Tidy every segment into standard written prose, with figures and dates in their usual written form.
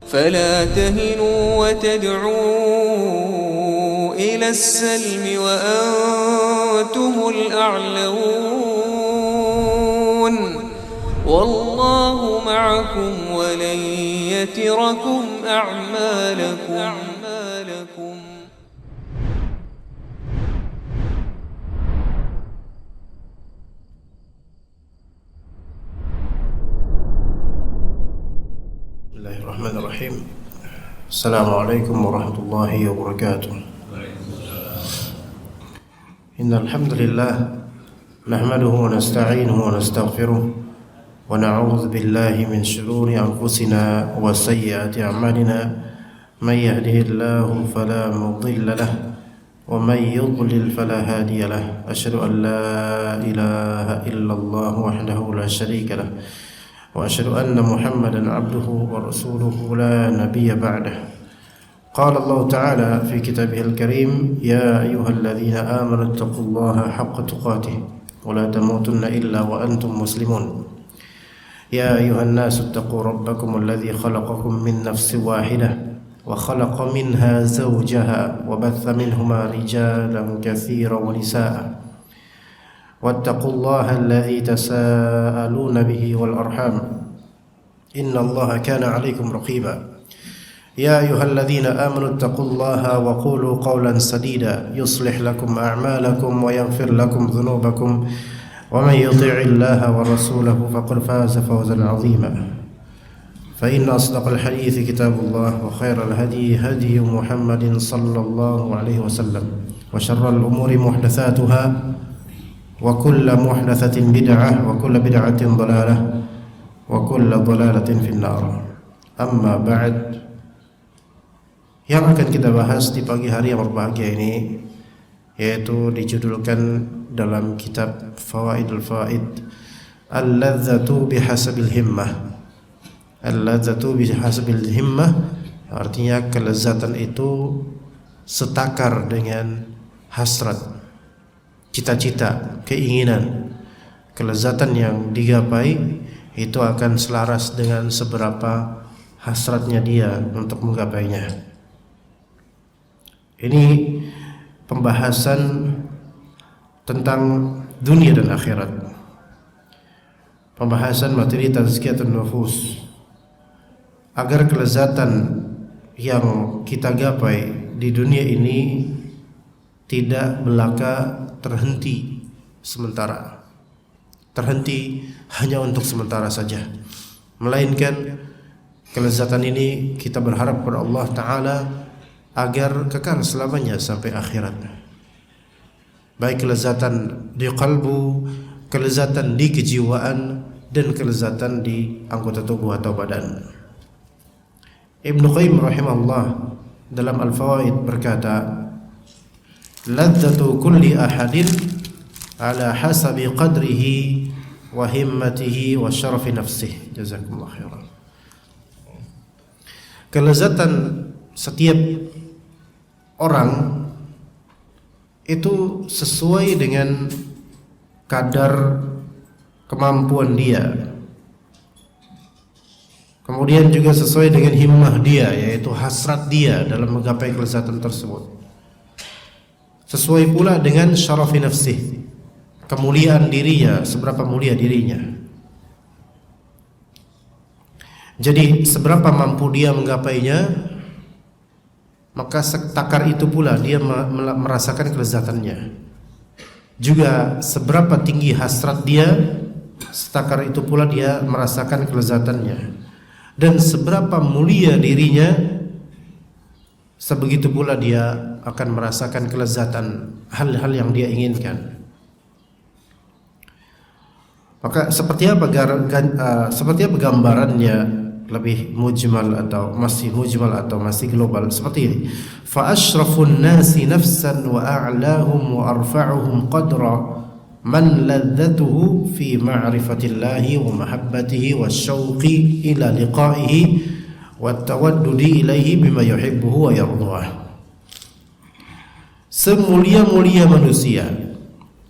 فلا تهنوا وتدعوا إلى السلم وأنتم الأعلون والله معكم ولن يتركم أعمالكم. Bismillahirrahmanirrahim. Assalamualaikum warahmatullahi wabarakatuh. Innal hamdalillah nahmaduhu wa nasta'inuhu wa nastaghfiruh wa na'udzu billahi min shururi anfusina wa sayyiati a'malina may yahdihillahu fala mudilla lahu wa may yudlil fala hadiya lahu. Asyhadu an la ilaha illallah wahdahu la syarika lahu وأشهد أن محمدا عبده ورسوله لا نبي بعده. قال الله تعالى في كتابه الكريم يا أيها الذين آمنوا اتقوا الله حق تقاته ولا تموتن إلا وأنتم مسلمون. يا أيها الناس اتقوا ربكم الذي خلقكم من نفس واحدة وخلق منها زوجها وبث منهما رجالا كثيرا ونساء واتقوا الله الذي تساءلون به والأرحام إن الله كان عليكم رقيبا. يا أيها الذين آمنوا اتقوا الله وقولوا قولا سديدا يصلح لكم أعمالكم ويغفر لكم ذنوبكم ومن يطع الله ورسوله فقد فاز فوزا عظيما. فإن أصدق الحديث كتاب الله وخير الهدي هدي محمد صلى الله عليه وسلم وشر الأمور محدثاتها وكل محدثة بدعة وكل بدعة ضلالة وكل ضلالة في النار. Amma ba'd. Yang akan kita bahas di pagi hari yang berbahagia ini yaitu dijudulkan dalam kitab Fawaidul Fawaid Al-ladzatu bihasabil himmah. Al-ladzatu bihasabil himmah artinya kelezatan itu setakar dengan hasrat, cita-cita, keinginan. Kelezatan yang digapai itu akan selaras dengan seberapa hasratnya dia untuk menggapainya. Ini pembahasan tentang dunia dan akhirat. Pembahasan materi tazkiyatun nufus. Agar kelezatan yang kita gapai di dunia ini tidak belaka terhenti sementara, terhenti hanya untuk sementara saja, melainkan kelezatan ini kita berharap kepada Allah Ta'ala agar kekal selamanya sampai akhirat. Baik kelezatan di qalbu, kelezatan di kejiwaan, dan kelezatan di anggota tubuh atau badan. Ibnu Qayyim rahimahullah dalam Al-Fawaid berkata, ladzatu kulli ahadin ala hasabi qadrihi wa himmatihi wa syarafi nafsihi. Jazakumullah khairan. Kelezatan setiap orang itu sesuai dengan kadar kemampuan dia, kemudian juga sesuai dengan himmah dia, yaitu hasrat dia dalam menggapai kelezatan tersebut. Sesuai pula dengan syarafi nafsih, kemuliaan dirinya, seberapa mulia dirinya. Jadi seberapa mampu dia menggapainya, maka setakar itu pula dia merasakan kelezatannya. Juga seberapa tinggi hasrat dia, setakar itu pula dia merasakan kelezatannya. Dan seberapa mulia dirinya, sebegitu pula dia akan merasakan kelezatan hal-hal yang dia inginkan. Maka seperti apa gambarannya, lebih mujmal atau masih global seperti ini. Fa asyrafun nasi nafsan wa a'lahum wa arfa'uhum qadra man ladzatuhu fi ma'rifatillahi wa mahabbatihi wa syauqi ila liqa'ihi wa tawaddudi ilaihi bima yuhibbuhu wa yardah. Semulia-mulia manusia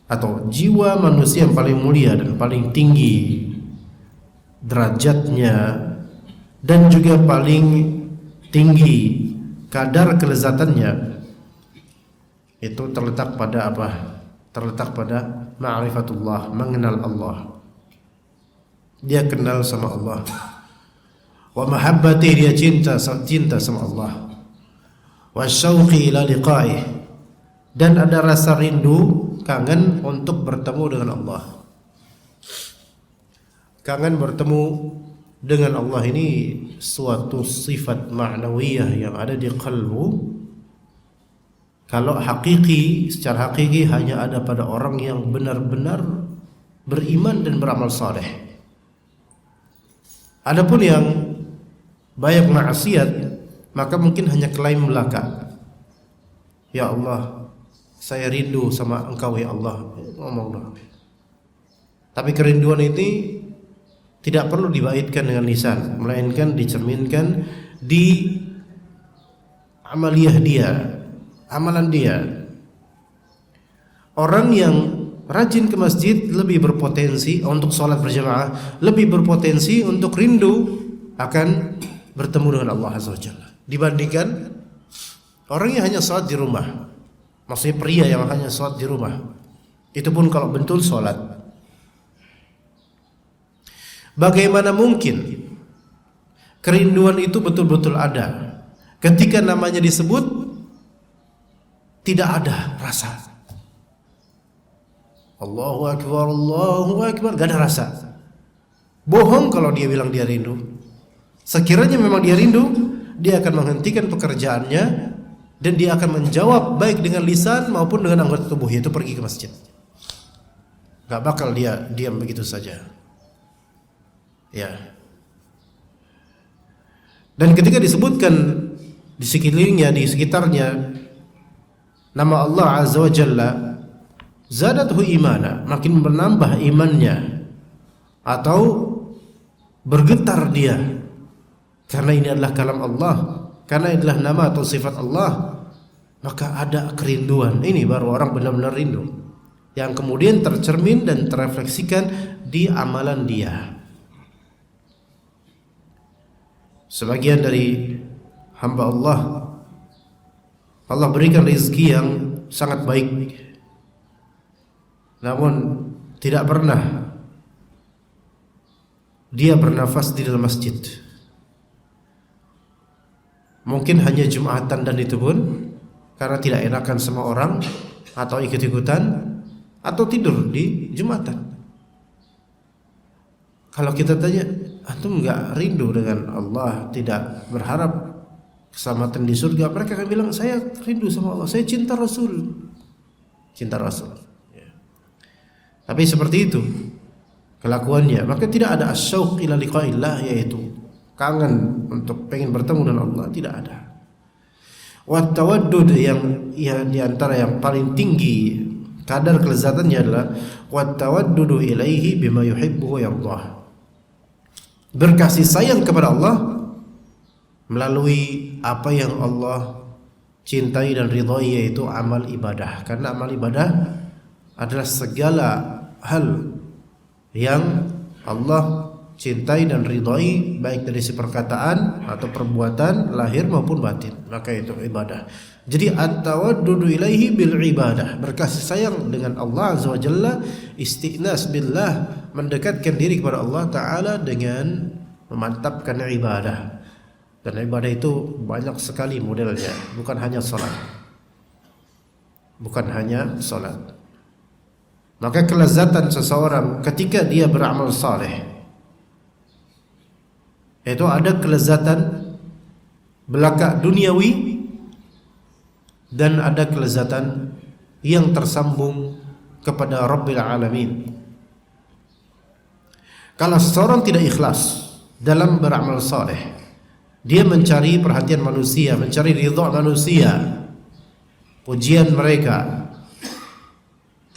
atau jiwa manusia yang paling mulia dan paling tinggi derajatnya dan juga paling tinggi kadar kelezatannya, itu terletak pada apa? Terletak pada ma'rifatullah, mengenal Allah. Dia kenal sama Allah. Wa mahabbati, dia cinta sama Allah. Wa syauqi ila liqa'ih, dan ada rasa rindu, kangen untuk bertemu dengan Allah. Kangen bertemu dengan Allah ini suatu sifat ma'nawiyah yang ada di qalbu. Kalau hakiki, secara hakiki hanya ada pada orang yang benar-benar beriman dan beramal saleh. Adapun yang banyak maksiat, maka mungkin hanya klaim belaka. Ya Allah, saya rindu sama Engkau ya Allah, ngomong dong. Tapi kerinduan ini tidak perlu dibaitkan dengan lisan, melainkan dicerminkan di amaliyah dia, amalan dia. Orang yang rajin ke masjid lebih berpotensi untuk sholat berjamaah, lebih berpotensi untuk rindu akan bertemu dengan Allah Azza wa Jalla dibandingkan orang yang hanya sholat di rumah. Maksudnya pria yang hanya sholat di rumah, itu pun kalau betul sholat. Bagaimana mungkin kerinduan itu betul-betul ada ketika namanya disebut tidak ada rasa? Allahu Akbar, gak ada rasa. Bohong kalau dia bilang dia rindu. Sekiranya memang dia rindu, dia akan menghentikan pekerjaannya dan dia akan menjawab baik dengan lisan maupun dengan anggota tubuh, yaitu pergi ke masjid. Gak bakal dia diam begitu saja. Ya. Dan ketika disebutkan di sekelilingnya, di sekitarnya nama Allah Azza wa Jalla, zadathu imana, makin menambah imannya atau bergetar dia, karena ini adalah kalam Allah, karena ini adalah nama atau sifat Allah, maka ada kerinduan. Ini baru orang benar-benar rindu, yang kemudian tercermin dan terefleksikan di amalan dia. Sebagian dari hamba Allah berikan rezeki yang sangat baik, namun tidak pernah dia bernafas di dalam masjid. Mungkin hanya Jumatan, dan itu pun karena tidak enakan sama orang, atau ikut-ikutan, atau tidur di Jumatan. Kalau kita tanya, antum enggak rindu dengan Allah, tidak berharap keselamatan di surga? Mereka akan bilang, saya rindu sama Allah, saya cinta Rasul. Cinta Rasul. Ya. Tapi seperti itu kelakuannya, maka tidak ada asyauq ila liqa'illah, yaitu kangen untuk pengen bertemu dengan Allah, tidak ada. Wa tawaddud, yang di antara yang paling tinggi kadar kelezatannya adalah wa tawaddudu ilaihi bima yuhibbu wa yardah. Berkasih sayang kepada Allah melalui apa yang Allah cintai dan ridhai, yaitu amal ibadah. Karena amal ibadah adalah segala hal yang Allah cintai dan ridhai, baik dari si perkataan atau perbuatan lahir maupun batin, maka itu ibadah. Jadi at-tawaddudu ilaihi bil ibadah, berkasih sayang dengan Allah Azza wa Jalla, istighnas billah, mendekatkan diri kepada Allah Ta'ala dengan memantapkan ibadah. Dan ibadah itu banyak sekali modelnya, bukan hanya salat. Bukan hanya salat. Maka kelezatan seseorang ketika dia beramal saleh, itu ada kelezatan belaka duniawi dan ada kelezatan yang tersambung kepada Rabbil Alamin. Kalau seseorang tidak ikhlas dalam beramal saleh, dia mencari perhatian manusia, mencari ridha manusia, pujian mereka,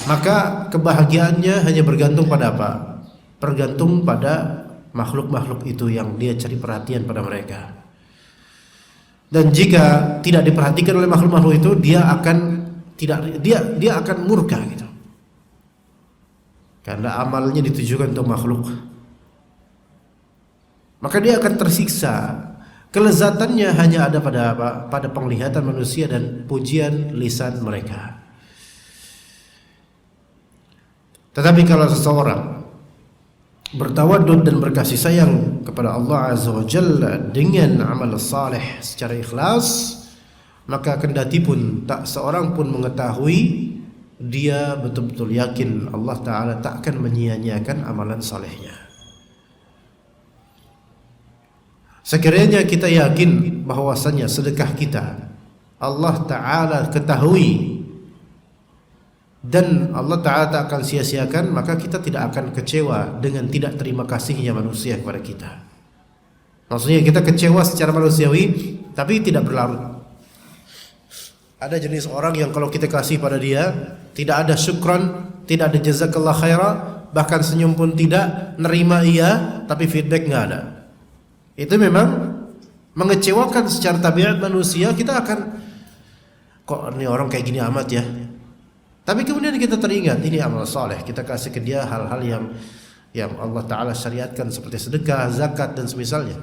maka kebahagiaannya hanya bergantung pada apa? Bergantung pada makhluk-makhluk itu yang dia cari perhatian pada mereka. Dan jika tidak diperhatikan oleh makhluk-makhluk itu, dia akan murka gitu. Karena amalnya ditujukan untuk makhluk. Maka dia akan tersiksa Kelezatannya hanya ada pada apa? Pada penglihatan manusia dan pujian lisan mereka. Tetapi kalau seseorang bertawadud dan berkasih sayang kepada Allah Azza wa Jalla dengan amal saleh secara ikhlas, maka kendati pun tak seorang pun mengetahui, dia betul-betul yakin Allah Ta'ala tak akan menyia-nyiakan amalan salehnya. Sekiranya kita yakin bahwasannya sedekah kita Allah Ta'ala ketahui dan Allah Ta'ala tak akan sia-siakan, maka kita tidak akan kecewa dengan tidak terima kasihnya manusia kepada kita. Maksudnya kita kecewa secara manusiawi tapi tidak berlarut. Ada jenis orang yang kalau kita kasih pada dia tidak ada syukran, tidak ada jazakallah khairah, bahkan senyum pun tidak, nerima iya tapi feedback nggak ada. Itu memang mengecewakan secara tabiat manusia. Kita akan, kok ini orang kayak gini amat ya. Tapi kemudian kita teringat ini amal saleh, kita kasih ke dia hal-hal yang Allah Ta'ala syariatkan seperti sedekah, zakat dan semisalnya.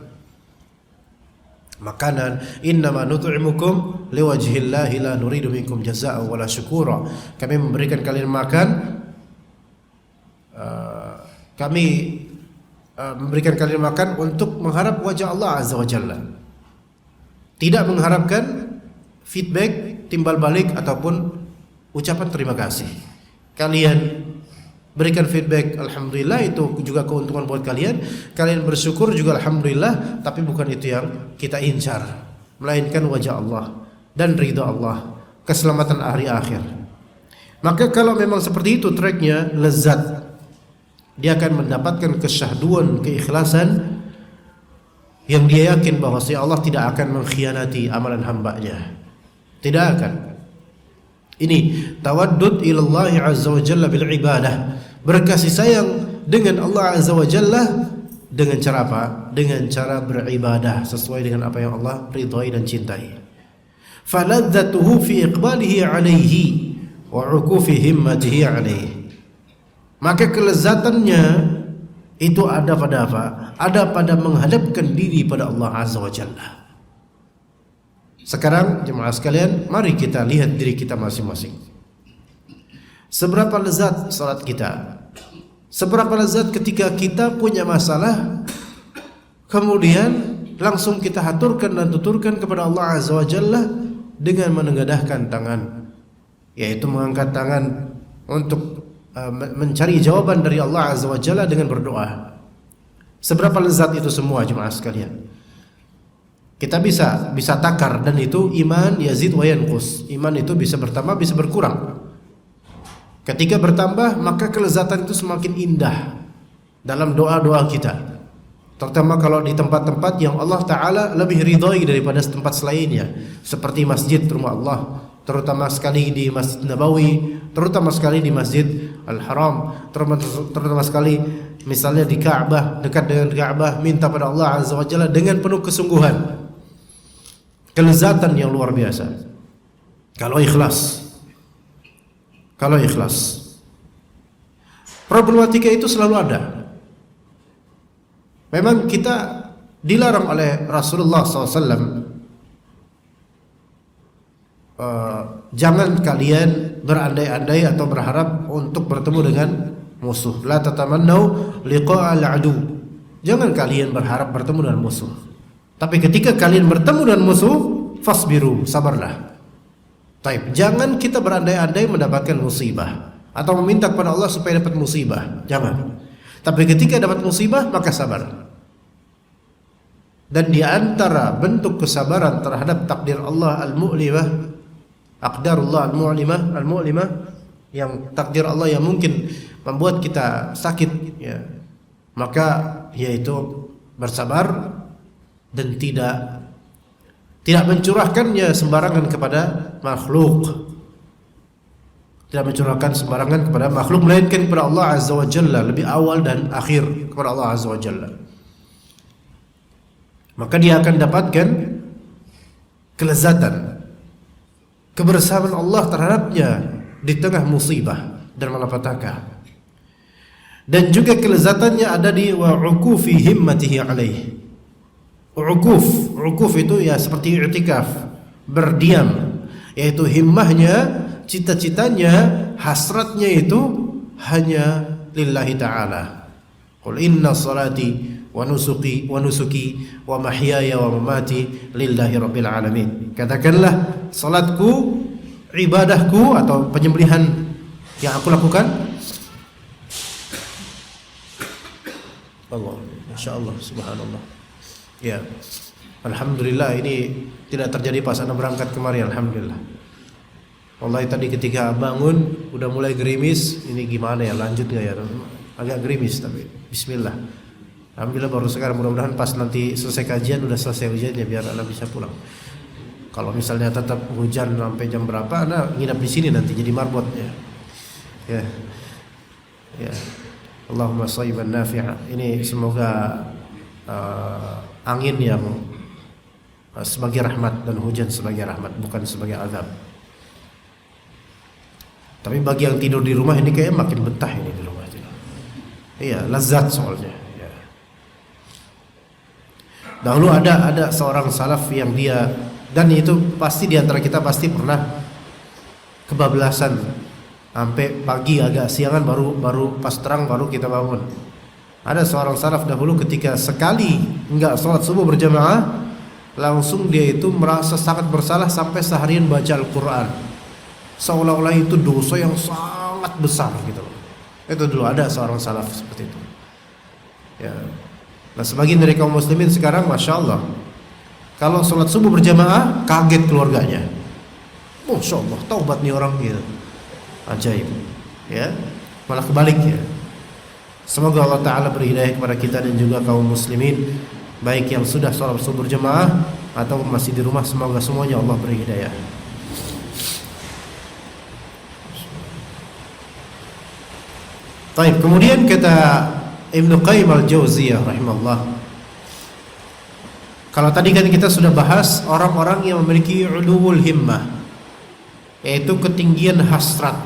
Makanan, innama nut'imukum liwajhillahi la nuridu minkum jazaa'a wala syukura. Kami memberikan kalian makan, memberikan kalian makan untuk mengharap wajah Allah Azza wa Jalla. Tidak mengharapkan feedback, timbal balik ataupun ucapan terima kasih. Kalian berikan feedback, alhamdulillah, itu juga keuntungan buat kalian. Kalian bersyukur juga alhamdulillah, tapi bukan itu yang kita incar, melainkan wajah Allah dan ridha Allah, keselamatan hari akhir. Maka kalau memang seperti itu tracknya, lezat, dia akan mendapatkan kesyahduan, keikhlasan yang dia yakin bahwa Allah tidak akan mengkhianati amalan hambanya. Tidak akan. Ini tawaddud ilallah azza wa jalla bil ibadah, berkasih sayang dengan Allah azza wa jalla dengan cara apa? Dengan cara beribadah sesuai dengan apa yang Allah ridhai dan cintai. Faladzatuhu fi iqbalihi alaihi wa uqufi himmatihi alaihi. Maka kelezatannya itu ada pada apa? Ada pada menghadapkan diri pada Allah azza wa jalla. Sekarang jemaah sekalian, mari kita lihat diri kita masing-masing. Seberapa lezat salat kita? Seberapa lezat ketika kita punya masalah, kemudian langsung kita haturkan dan tuturkan kepada Allah Azza wa Jalla dengan menengadahkan tangan, yaitu mengangkat tangan untuk mencari jawaban dari Allah Azza wa Jalla dengan berdoa. Seberapa lezat itu semua jemaah sekalian? Kita bisa takar, dan itu iman yazid wa yanqus. Iman itu bisa bertambah, bisa berkurang. Ketika bertambah, maka kelezatan itu semakin indah dalam doa-doa kita. Terutama kalau di tempat-tempat yang Allah Ta'ala lebih ridhai daripada tempat selainnya, seperti masjid rumah Allah, terutama sekali di Masjid Nabawi, terutama sekali di Masjid Al-Haram, terutama sekali misalnya di Ka'bah, dekat dengan Ka'bah, minta pada Allah Azza wa Jalla dengan penuh kesungguhan. Kelezatan yang luar biasa. Kalau ikhlas. Problematika itu selalu ada. Memang kita dilarang oleh Rasulullah SAW. Jangan kalian berandai-andai atau berharap untuk bertemu dengan musuh. La tatamannau liqa'al adu. Jangan kalian berharap bertemu dengan musuh. Tapi ketika kalian bertemu dengan musuh, fasbiru, sabarlah. Taib. Jangan kita berandai-andai mendapatkan musibah atau meminta kepada Allah supaya dapat musibah. Jangan. Tapi ketika dapat musibah, maka sabar. Dan di antara bentuk kesabaran terhadap takdir Allah al-mu'limah, aqdarullah al-mu'limah, yang takdir Allah yang mungkin membuat kita sakit, ya, maka yaitu bersabar dan tidak mencurahkannya sembarangan kepada makhluk. Tidak mencurahkan sembarangan kepada makhluk, melainkan kepada Allah Azza wa Jalla, lebih awal dan akhir kepada Allah Azza wa Jalla. Maka dia akan dapatkan kelezatan, kebersamaan Allah terhadapnya di tengah musibah dan malapetaka. Dan juga kelezatannya ada di wa'uqufi himmatihi alaihi. Ukuf itu ya seperti i'tikaf, berdiam, yaitu himmahnya, cita-citanya, hasratnya itu hanya lillahi ta'ala. Qul inna salati wa nusuki wa mahyaya wa mamati lillahi rabbil alamin. Katakanlah, salatku, ibadahku atau penyembelihan yang aku lakukan, Allah, insyaallah, subhanallah. Ya, alhamdulillah ini tidak terjadi pas Anda berangkat kemari, alhamdulillah. Wallahi tadi ketika bangun udah mulai gerimis, ini gimana ya, lanjut gak ya? Agak gerimis tapi bismillah. Alhamdulillah baru sekarang, mudah-mudahan pas nanti selesai kajian udah selesai hujannya biar Anda bisa pulang. Kalau misalnya tetap hujan sampai jam berapa, Anda nginap di sini nanti jadi marbot ya. Ya. Ya. Allahumma shayban nafi'a. Ini semoga angin yang sebagai rahmat dan hujan sebagai rahmat, bukan sebagai azab. Tapi bagi yang tidur di rumah ini kayaknya makin betah ini di rumah. Iya, lezat soalnya. Ya. Dahulu ada seorang salaf yang dia, dan itu pasti di antara kita pasti pernah kebablasan sampai pagi agak siangan baru pas terang baru kita bangun. Ada seorang salaf dahulu ketika sekali enggak sholat subuh berjamaah, langsung dia itu merasa sangat bersalah sampai seharian baca Al-Quran, seolah-olah itu dosa yang sangat besar gitu loh. Itu dulu ada seorang salaf seperti itu ya. Nah sebagian dari kaum muslimin sekarang Masya Allah, kalau sholat subuh berjamaah kaget keluarganya, Masya Allah taubat nih orang gitu, ajaib ya. Malah kebalik ya. Semoga Allah Ta'ala beri hidayah kepada kita dan juga kaum muslimin, baik yang sudah sholat subuh berjamaah atau masih di rumah. Semoga semuanya Allah beri hidayah. Baik, kemudian kata Ibnu Qayyim al-Jauziyah rahimahullah, kalau tadi kan kita sudah bahas orang-orang yang memiliki uluwul himmah, yaitu ketinggian hasrat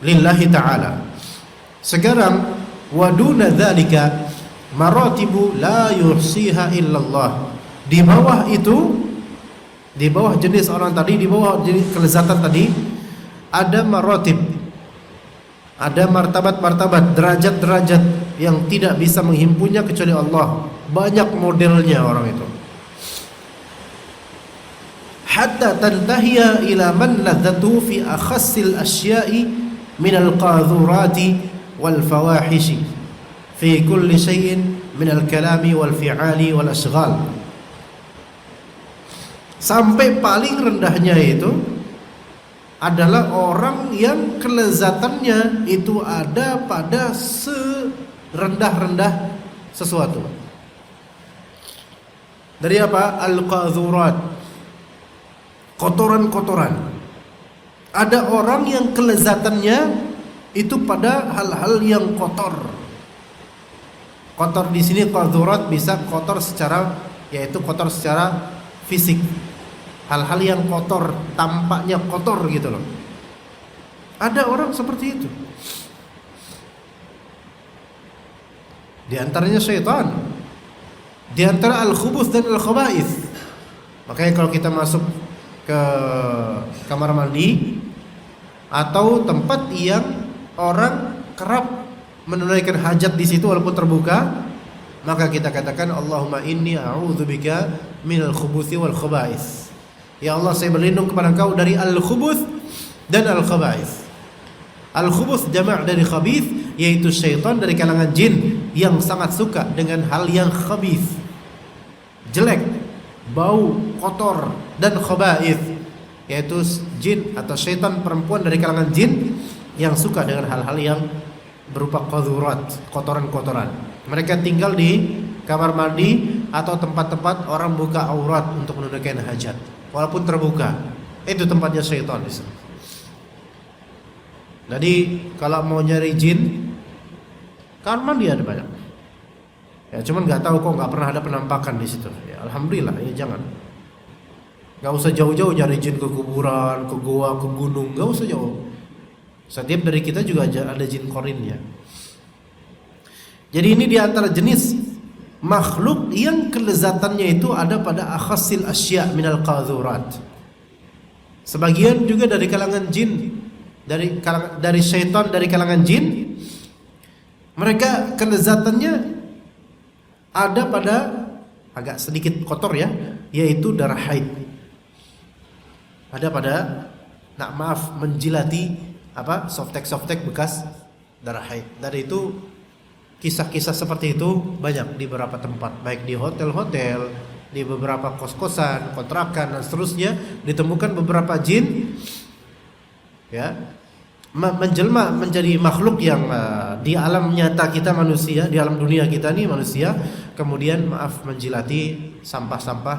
lillahi ta'ala. Sekarang waduna dzalika maratibu la yuhsiha illallah. Di bawah itu, di bawah jenis orang tadi, di bawah jenis kelezatan tadi, ada maratib, ada martabat-martabat, derajat-derajat yang tidak bisa menghimpunnya kecuali Allah. Banyak modelnya orang itu. Hatta tantahiya ila man ladzatu fi akhassil asya'i min al-qadhurati wal fawahishi fi kulli shay'in min al-kalami wal fi'ali wal ashghal. Sampai paling rendahnya itu adalah orang yang kelezatannya itu ada pada serendah-rendah sesuatu. Dari apa? Al-qadhurat, kotoran-kotoran. Ada orang yang kelezatannya itu pada hal-hal yang kotor. Kotor di sini qadhurat bisa kotor secara, yaitu kotor secara fisik. Hal-hal yang kotor, tampaknya kotor gitu loh. Ada orang seperti itu. Di antaranya syaitan. Di antara al-khubuth dan al-khaba'ith. Makanya kalau kita masuk ke kamar mandi atau tempat yang orang kerap menunaikan hajat di situ walaupun terbuka, maka kita katakan Allahumma inni a'udzubika minal khubuthi wal khaba'ith. Ya Allah, saya berlindung kepada Engkau dari al-khubuth dan al-khaba'ith. Al-khubuth jama' dari khabith, yaitu syaitan dari kalangan jin yang sangat suka dengan hal yang khabith, jelek, bau, kotor. Dan khaba'ith, yaitu jin atau syaitan perempuan dari kalangan jin yang suka dengan hal-hal yang berupa qadhurat, kotoran-kotoran. Mereka tinggal di kamar mandi atau tempat-tempat orang buka aurat untuk menunaikan hajat, walaupun terbuka. Itu tempatnya syaitan di sana. Jadi kalau mau nyari jin, kamar mandi ada banyak. Ya cuman nggak tahu kok nggak pernah ada penampakan di situ. Ya alhamdulillah, ya jangan. Nggak usah jauh-jauh nyari jin ke kuburan, ke goa, ke gunung, nggak usah jauh. Setiap dari kita juga ada jin korinnya. Jadi ini diantara jenis makhluk yang kelezatannya itu ada pada akhasil asya' minal qadhurat. Sebagian juga dari kalangan jin, dari syaitan, dari kalangan jin, mereka kelezatannya ada pada agak sedikit kotor ya, yaitu darah haid. Ada pada menjilati softtek bekas darah haid. Dari itu kisah-kisah seperti itu banyak di beberapa tempat, baik di hotel-hotel, di beberapa kos-kosan, kontrakan dan seterusnya, ditemukan beberapa jin ya menjelma menjadi makhluk yang di alam nyata kita manusia, di alam dunia kita nih manusia, kemudian menjilati sampah-sampah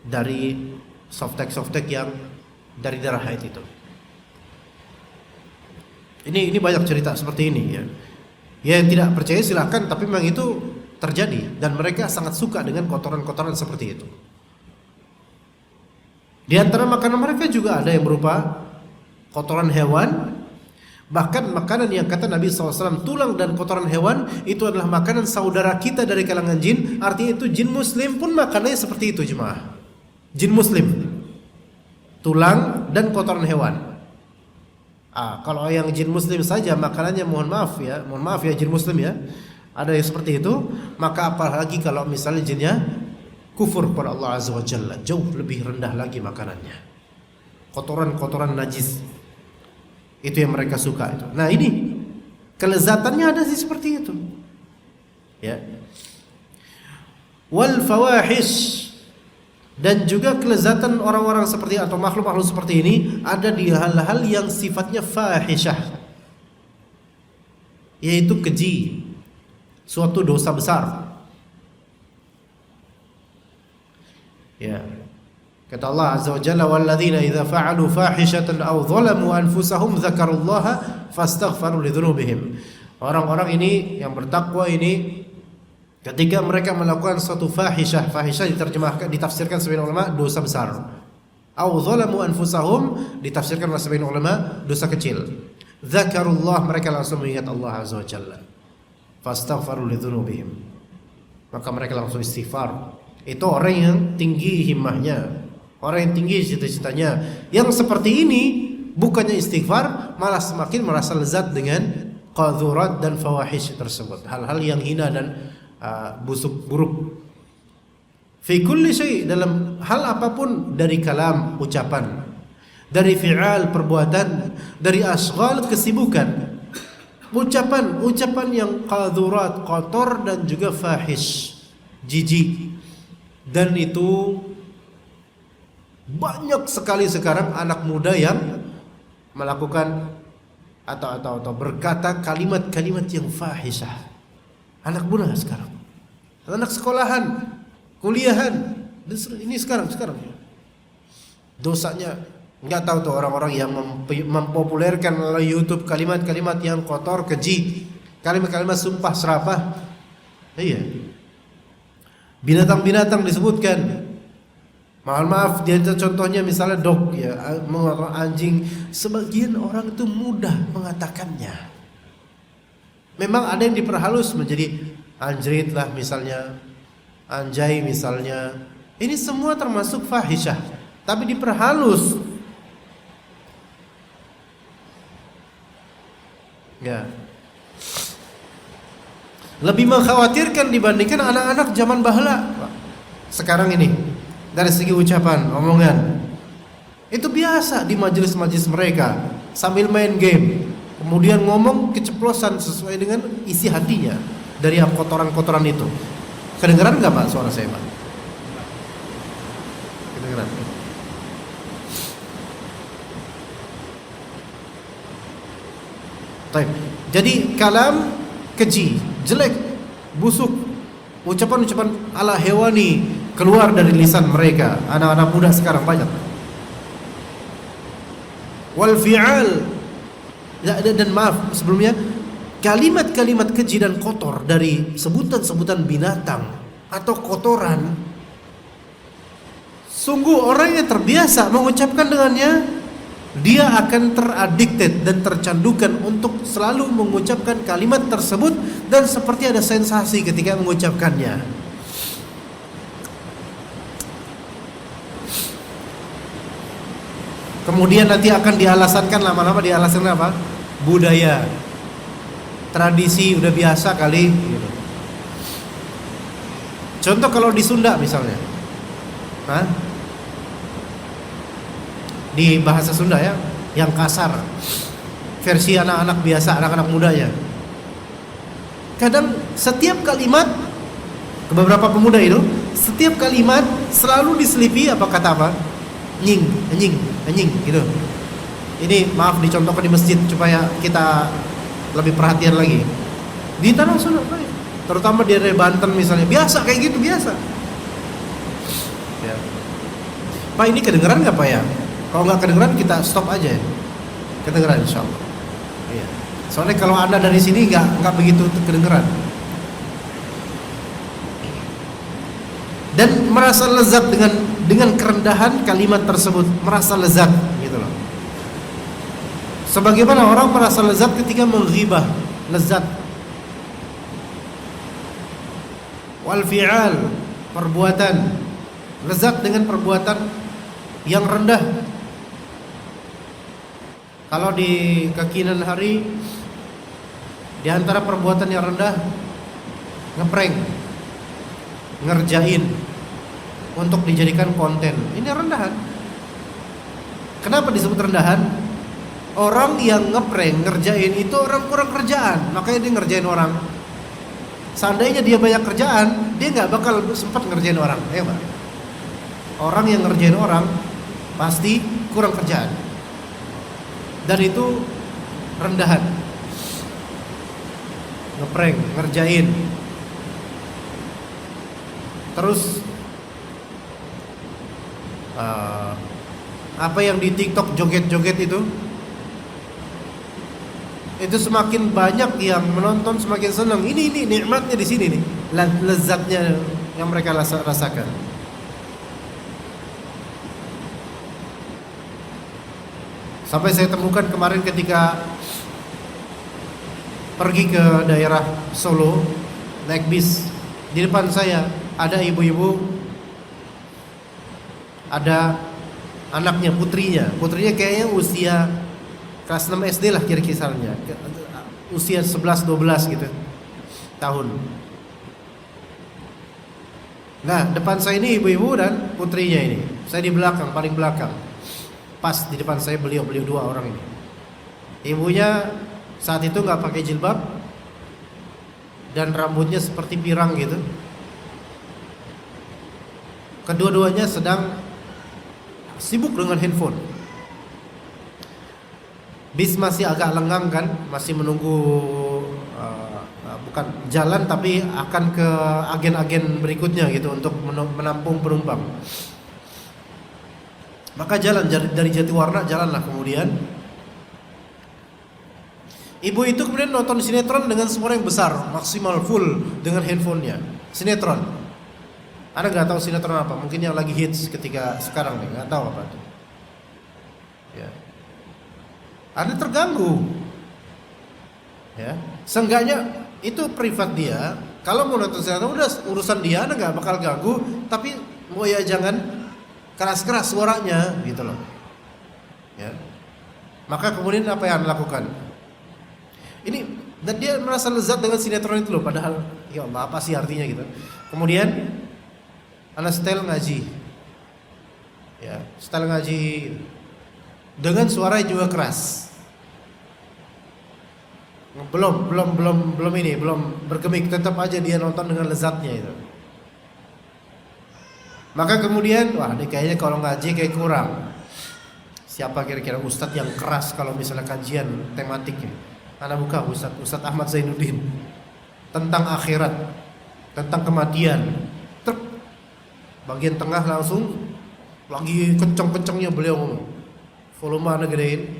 dari softtek yang dari darah haid itu. Ini banyak cerita seperti ini ya. Ya, yang tidak percaya silahkan, tapi memang itu terjadi dan mereka sangat suka dengan kotoran-kotoran seperti itu. Di antara makanan mereka juga ada yang berupa kotoran hewan. Bahkan makanan yang kata Nabi SAW, tulang dan kotoran hewan itu adalah makanan saudara kita dari kalangan jin. Artinya itu jin muslim pun makanannya seperti itu jemaah. Jin muslim, tulang dan kotoran hewan. Kalau yang jin muslim saja makanannya mohon maaf ya jin muslim ya, ada yang seperti itu, maka apalagi kalau misalnya jinnya kufur kepada Allah Azza wa Jalla, jauh lebih rendah lagi makanannya. Kotoran-kotoran najis itu yang mereka suka itu. Nah, ini kelezatannya ada sih seperti itu. Ya. Wal fawahish, dan juga kelezatan orang-orang seperti atau makhluk-makhluk seperti ini ada di hal-hal yang sifatnya fahishah, yaitu keji, suatu dosa besar. Ya. Kata Allah Azza wa Jalla, walladzina idza fa'alu fahishatan aw zalamu anfusahum dzakarullaha fastaghfaru lidzunubihim. Orang-orang ini yang bertakwa ini ketika mereka melakukan suatu fahishah diterjemahkan, ditafsirkan sebagian ulama dosa besar. Aw zalamu anfusahum ditafsirkan oleh sebagian ulama dosa kecil. Dzakarullah, mereka langsung mengingat Allah Azza wa Jalla. Fastaghfaru lidzunubihim, maka mereka langsung istighfar. Itu orang yang tinggi himmahnya, orang yang tinggi cita-citanya. Yang seperti ini bukannya istighfar, malah semakin merasa lezat dengan qadhurat dan fawahish tersebut, hal-hal yang hina dan busuk buruk. Fi kulli syai', dalam hal apapun, dari kalam ucapan, dari fi'al perbuatan, dari asghal kesibukan, ucapan yang qadhurat kotor dan juga fahish jijik. Dan itu banyak sekali sekarang anak muda yang melakukan atau berkata kalimat-kalimat yang fahishah. Anak muda sekarang, anak sekolahan, kuliahan, ini sekarang dosanya nggak tahu tuh orang-orang yang mempopulerkan melalui YouTube kalimat-kalimat yang kotor, keji, kalimat-kalimat sumpah serapah. Iya, binatang-binatang disebutkan. Mohon maaf, dia contohnya misalnya dog ya, anjing. Sebagian orang itu mudah mengatakannya. Memang ada yang diperhalus menjadi anjrit lah misalnya, anjay misalnya. Ini semua termasuk fahishah, tapi diperhalus. Ya. Lebih mengkhawatirkan dibandingkan anak-anak zaman bahala sekarang ini. Dari segi ucapan, omongan, itu biasa di majelis-majelis mereka sambil main game, kemudian ngomong keceplosan sesuai dengan isi hatinya dari kotoran-kotoran itu. Kedengeran nggak Pak suara saya Pak? Kedengeran. Baik. Jadi kalam keji, jelek, busuk, ucapan-ucapan ala hewani keluar dari lisan mereka. Anak-anak muda sekarang banyak. Wal fi'al, dan maaf sebelumnya, kalimat-kalimat keji dan kotor dari sebutan-sebutan binatang atau kotoran. Sungguh orang yang terbiasa mengucapkan dengannya, dia akan teraddicted dan tercandukan untuk selalu mengucapkan kalimat tersebut, dan seperti ada sensasi ketika mengucapkannya. Kemudian nanti akan dialasankan, lama-lama dialasankan apa? Budaya, tradisi, udah biasa kali gitu. Contoh kalau di Sunda misalnya, di bahasa Sunda ya, yang kasar, versi anak-anak biasa, anak-anak mudanya. Kadang setiap kalimat, ke beberapa pemuda itu, setiap kalimat selalu diselipi apa kata apa? Anjing gitu. Ini maaf dicontohkan di masjid supaya kita lebih perhatian lagi. Di tanah Sunda, terutama di daerah Banten misalnya, biasa kayak gitu, biasa. Ya. Pak, ini kedengeran nggak Pak ya? Kalau nggak kedengeran kita stop aja ya. Kedengeran insya Allah. Iya. Soalnya kalau Anda dari sini nggak begitu kedengeran. Dan merasa lezat dengan kerendahan kalimat tersebut, merasa lezat gitu loh. Sebagaimana orang merasa lezat ketika menghibah, lezat. Wal fi'al, perbuatan, lezat dengan perbuatan yang rendah. Kalau di kekinan hari, di antara perbuatan yang rendah, ngeprank, ngerjain untuk dijadikan konten. Ini rendahan. Kenapa disebut rendahan? Orang yang ngeprank, ngerjain itu orang kurang kerjaan, makanya dia ngerjain orang. Seandainya dia banyak kerjaan, dia nggak bakal sempat ngerjain orang. Ya Pak. Orang yang ngerjain orang pasti kurang kerjaan, dan itu rendahan. Ngeprank, ngerjain. Terus apa yang di TikTok joget-joget itu semakin banyak yang menonton, semakin senang. Ini nikmatnya di sini nih, lezatnya yang mereka rasakan. Sampai saya temukan kemarin ketika pergi ke daerah Solo naik bis, di depan saya ada ibu-ibu, ada anaknya, putrinya kayaknya usia kelas 6 SD lah kira-kiranya, usia 11-12 gitu tahun. Nah, depan saya ini ibu-ibu dan putrinya ini. Saya di belakang, paling belakang. Pas di depan saya beliau dua orang ini. Ibunya saat itu nggak pakai jilbab dan rambutnya seperti pirang gitu. Kedua-duanya sedang sibuk dengan handphone. Bis masih agak lengang kan, masih menunggu bukan jalan tapi akan ke agen-agen berikutnya gitu untuk menampung penumpang. Maka jalan dari Jatiwarna, jalanlah kemudian. Ibu itu kemudian nonton sinetron dengan suara yang besar, maksimal full dengan handphonenya. Sinetron. Anda nggak tahu sinetron apa? Mungkin yang lagi hits ketika sekarang nih, nggak tahu apa itu. Ya. Anda terganggu. Ya. Seenggaknya itu privat dia. Kalau mau nonton sinetron udah urusan dia, Anda nggak bakal ganggu. Tapi mau ya jangan keras-keras suaranya gitu loh. Ya. Maka kemudian apa yang Anda lakukan? Ini, dan dia merasa lezat dengan sinetron itu loh. Padahal ya Allah, apa sih artinya gitu. Kemudian Anda setel ngaji. Ya, setel ngaji dengan suara yang juga keras. Belum bergemik, tetap aja dia nonton dengan lezatnya itu. Maka kemudian, wah ini kayaknya kalau ngaji kayak kurang. Siapa kira-kira ustadz yang keras kalau misalnya kajian tematiknya? Anak buka Ustadz Ahmad Zainuddin tentang akhirat, tentang kematian. Bagian tengah langsung lagi kenceng-kencengnya beliau ngomong. Volume Anda gedein.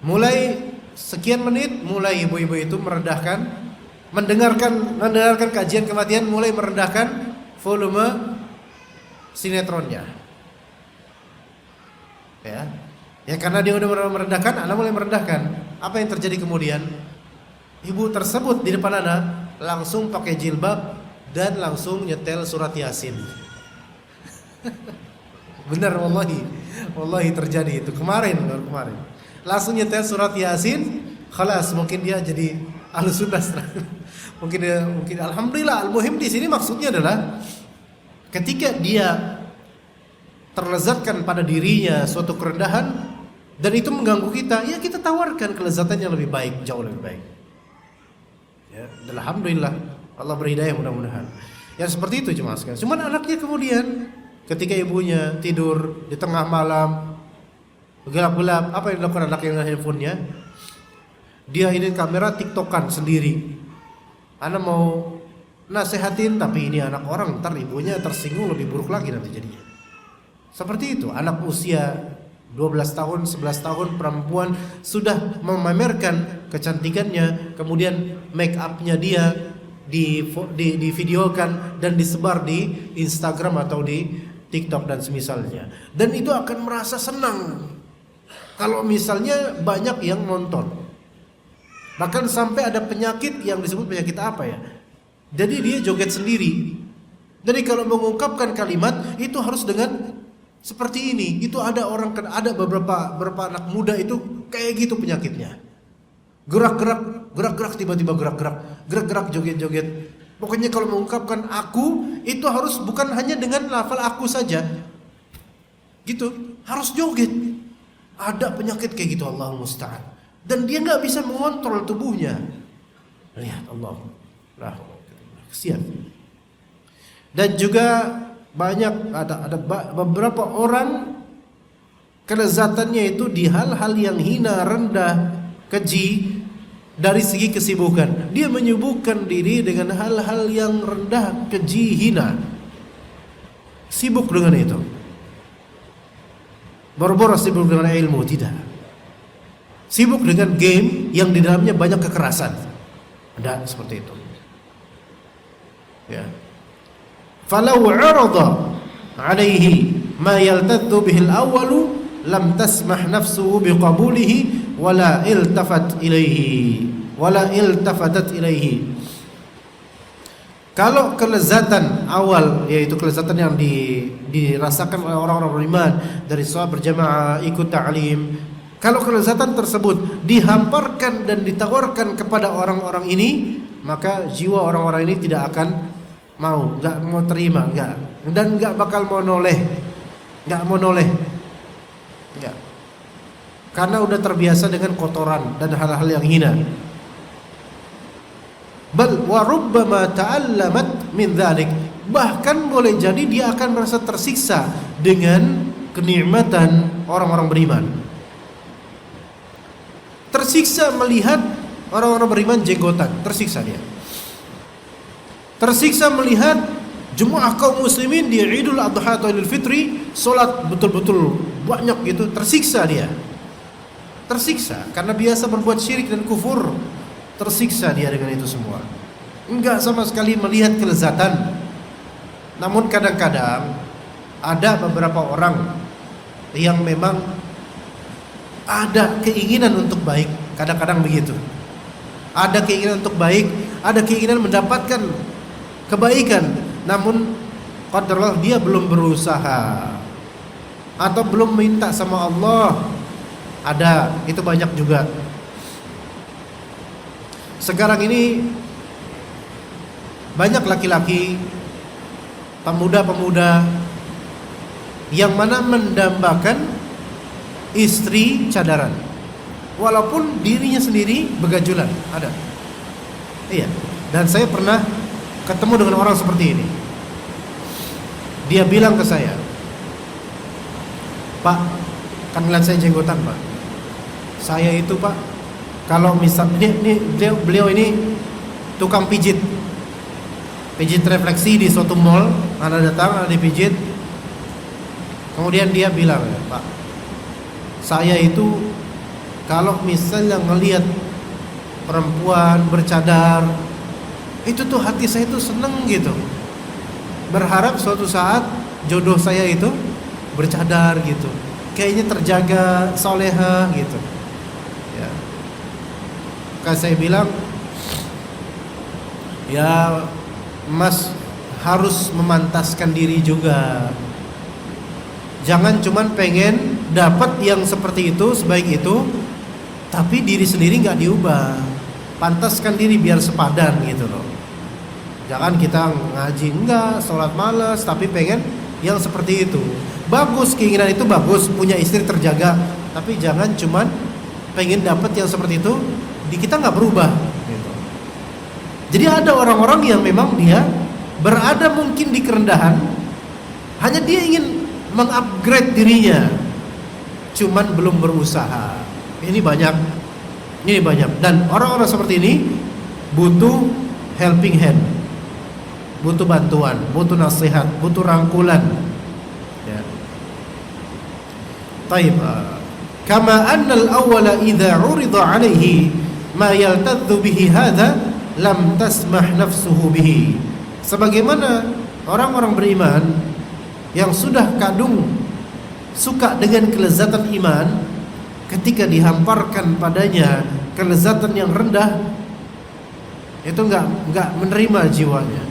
Mulai sekian menit, mulai ibu-ibu itu mendengarkan kajian kematian, mulai merendahkan volume sinetronnya. Ya karena dia udah merendahkan, Anda mulai merendahkan. Apa yang terjadi kemudian? Ibu tersebut di depan Anda langsung pakai jilbab dan langsung nyetel surat Yasin. Benar, wallahi terjadi itu kemarin. Langsung nyetel surat Yasin, khalas mungkin dia jadi ahlus sunnah. mungkin alhamdulillah. Al-muhim di sini maksudnya adalah ketika dia terlezatkan pada dirinya suatu kerendahan dan itu mengganggu kita, ya kita tawarkan kelezatan yang lebih baik, jauh lebih baik. Ya, alhamdulillah Allah beri hidayah mudah-mudahan. Yang seperti itu cuma sekali. Cuman anaknya kemudian ketika ibunya tidur di tengah malam gelap-gelap, apa yang dilakukan anak yang handphonenya? Dia ini kamera tiktokan sendiri. Anak mau nasehatin tapi ini anak orang, ntar ibunya tersinggung lebih buruk lagi nanti jadinya. Seperti itu, anak usia 12 tahun, 11 tahun perempuan sudah memamerkan kecantikannya, kemudian make upnya dia divideokan dan disebar di Instagram atau di TikTok dan semisalnya. Dan itu akan merasa senang kalau misalnya banyak yang nonton. Bahkan sampai ada penyakit yang disebut penyakit apa ya? Jadi dia joget sendiri. Jadi kalau mengungkapkan kalimat itu harus dengan seperti ini. Itu ada beberapa anak muda itu kayak gitu penyakitnya. Gerak-gerak tiba-tiba gerak-gerak joget-joget. Pokoknya kalau mengungkapkan aku itu harus bukan hanya dengan lafal aku saja. Gitu, harus joget. Ada penyakit kayak gitu, Allah musta'an. Dan dia enggak bisa mengontrol tubuhnya. Lihat Allah. Kesian. Dan juga banyak ada beberapa orang kelezatannya itu di hal-hal yang hina, rendah, keji dari segi kesibukan. Dia menyibukkan diri dengan hal-hal yang rendah, keji, hina. Sibuk dengan itu. Boro-boro sibuk dengan ilmu, tidak. Sibuk dengan game yang di dalamnya banyak kekerasan. Ada seperti itu. Ya. Falau 'arada 'alaihi ma yaltaddu bihi al-awwalu lam tasmah nafsuhu biqabulihi wala iltafatat ilaihi. Kalau kelezatan awal, yaitu kelezatan yang dirasakan oleh orang-orang beriman dari sholat berjamaah, ikut ta'lim, kalau kelezatan tersebut dihamparkan dan ditawarkan kepada orang-orang ini, maka jiwa orang-orang ini tidak akan mau, enggak mau terima, enggak, dan enggak bakal mau noleh. Enggak. Karena udah terbiasa dengan kotoran dan hal-hal yang hina. Bal wa rubbama ta'allamat min dzalik. Bahkan boleh jadi dia akan merasa tersiksa dengan kenikmatan orang-orang beriman. Tersiksa melihat orang-orang beriman jenggotan, tersiksa dia. Tersiksa melihat jemaah kaum muslimin di Idul Adha atau Idul Fitri salat betul-betul banyak gitu, tersiksa dia. Tersiksa karena biasa berbuat syirik dan kufur. Tersiksa dia dengan itu semua. Enggak sama sekali melihat kelezatan. Namun kadang-kadang ada beberapa orang yang memang ada keinginan untuk baik. Kadang-kadang begitu. Ada keinginan untuk baik, ada keinginan mendapatkan kebaikan, namun qadarullah dia belum berusaha atau belum minta sama Allah. Ada, itu banyak juga. Sekarang ini banyak laki-laki, pemuda-pemuda yang mana mendambakan istri cadaran, walaupun dirinya sendiri begajulan. Ada. Iya. Dan saya pernah ketemu dengan orang seperti ini. Dia bilang ke saya, "Pak, kan ngeliat saya jenggotan, Pak. Saya itu, Pak, kalau misalnya beliau ini tukang pijit refleksi di suatu mall, ada datang, ada dipijit. Kemudian dia bilang, Pak, saya itu kalau misalnya ngelihat perempuan bercadar, itu tuh hati saya tuh seneng gitu. Berharap suatu saat jodoh saya itu bercadar gitu, kayaknya terjaga, soleha gitu." Ya. Kan saya bilang, ya Mas harus memantaskan diri juga. Jangan cuman pengen dapat yang seperti itu, sebaik itu, tapi diri sendiri nggak diubah. Pantaskan diri biar sepadan gitu loh. Jangan kita ngaji enggak, sholat malas, tapi pengen yang seperti itu. Bagus, keinginan itu bagus, punya istri terjaga, tapi jangan cuman pengen dapat yang seperti itu, kita nggak berubah gitu. Jadi ada orang-orang yang memang dia berada mungkin di kerendahan, hanya dia ingin mengupgrade dirinya, cuman belum berusaha. Ini banyak, dan orang-orang seperti ini butuh helping hand, butuh bantuan, butuh nasihat, butuh rangkulan. Ya. Taib. Kama annal awwala idza 'urida 'alaihi ma yaltadzu bihi hadza lam tasmah nafsuhu bihi. Sebagaimana orang-orang beriman yang sudah kadung suka dengan kelezatan iman, ketika dihamparkan padanya kelezatan yang rendah, itu enggak menerima jiwanya.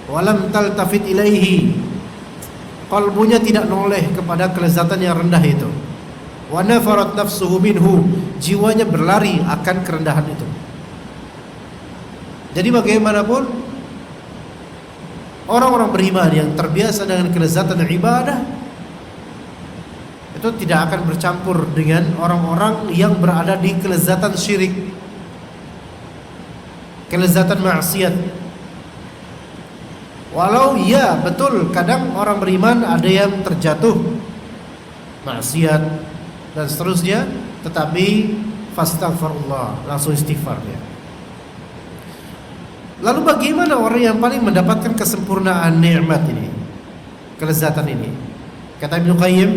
Walam taltafit ilaihi, qalbunya tidak noleh kepada kelezatan yang rendah itu. Wa nafarat nafsuhu minhu, jiwanya berlari akan kerendahan itu. Jadi bagaimanapun orang-orang beriman yang terbiasa dengan kelezatan ibadah itu tidak akan bercampur dengan orang-orang yang berada di kelezatan syirik, kelezatan maksiat. Walau ya betul kadang orang beriman ada yang terjatuh maksiat dan seterusnya, tetapi fastaghfirullah, langsung istighfar dia. Lalu bagaimana orang yang paling mendapatkan kesempurnaan nikmat ini, kelezatan ini? Kata Ibnu Qayyim,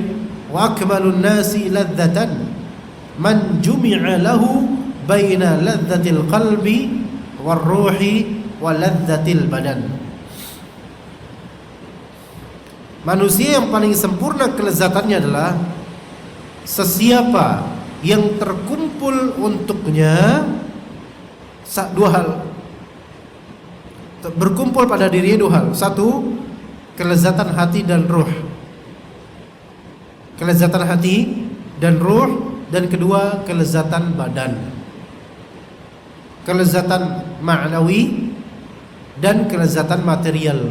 wa akmalun nasi ladzatan man jumi'a lahu baina ladzatil qalbi war ruhi wa ladzatil badan. Manusia yang paling sempurna kelezatannya adalah sesiapa yang terkumpul untuknya dua hal, berkumpul pada dirinya dua hal. Satu, kelezatan hati dan ruh, kelezatan hati dan ruh. Dan kedua, kelezatan badan, kelezatan ma'nawi dan kelezatan material.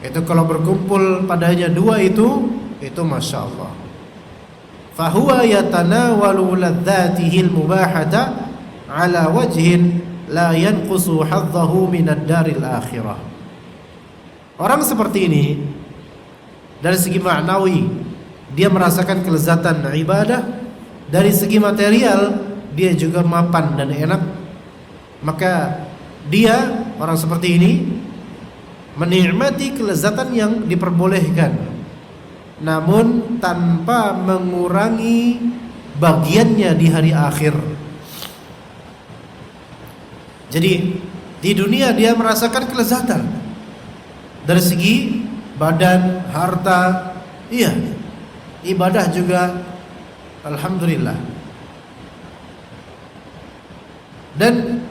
Itu kalau berkumpul padanya dua itu Masya Allah. Fahuwa yatanawalu ladzatihi al-mubahata ala wajhin la yanqusu haddahu minad daril akhirah. Orang seperti ini dari segi maknawi dia merasakan kelezatan ibadah, dari segi material dia juga mapan dan enak. Maka dia, orang seperti ini, menikmati kelezatan yang diperbolehkan, namun tanpa mengurangi bagiannya di hari akhir. Jadi di dunia dia merasakan kelezatan dari segi badan, harta, iya, ibadah juga alhamdulillah. Dan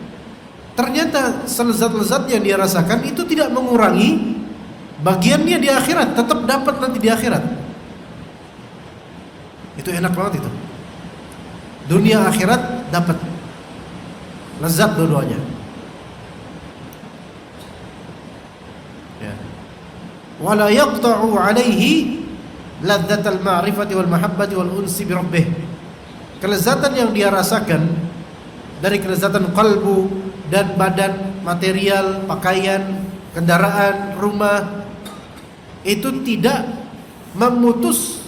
ternyata lezat-lezat yang dia rasakan itu tidak mengurangi bagiannya di akhirat, tetap dapat nanti di akhirat. Itu enak banget itu. Dunia akhirat dapat lezat dua-duanya. Ya. Wala yaqta'u 'alaihi ladzatal ma'rifati wal mahabbati wal unsi bi rabbih. Kelezatan yang dia rasakan dari kelezatan kalbu dan badan, material, pakaian, kendaraan, rumah, itu tidak memutus